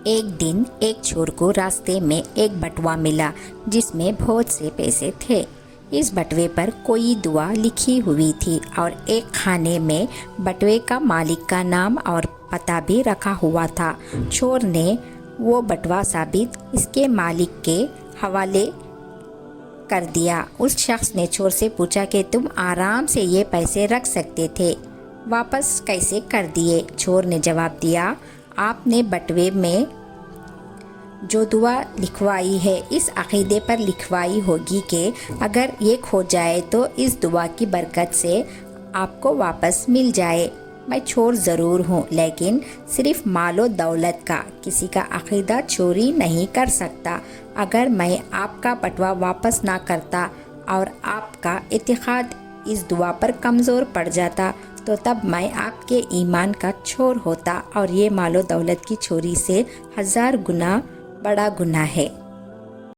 ایک دن ایک چور کو راستے میں ایک بٹوا ملا جس میں بہت سے پیسے تھے۔ اس بٹوے پر کوئی دعا لکھی ہوئی تھی اور ایک خانے میں بٹوے کا مالک کا نام اور پتہ بھی رکھا ہوا تھا۔ چور نے وہ بٹوا ثابت اس کے مالک کے حوالے کر دیا۔ اس شخص نے چور سے پوچھا کہ تم آرام سے یہ پیسے رکھ سکتے تھے، واپس کیسے کر دیے؟ چور نے جواب دیا، آپ نے بٹوے میں جو دعا لکھوائی ہے اس عقیدے پر لکھوائی ہوگی کہ اگر یہ کھو جائے تو اس دعا کی برکت سے آپ کو واپس مل جائے۔ میں چور ضرور ہوں لیکن صرف مال و دولت کا، کسی کا عقیدہ چوری نہیں کر سکتا۔ اگر میں آپ کا بٹوا واپس نہ کرتا اور آپ کا اعتقاد اس دعا پر کمزور پڑ جاتا تو تب میں آپ کے ایمان کا چور ہوتا اور یہ مال و دولت کی چوری سے 1000 گنا بڑا گناہ ہے۔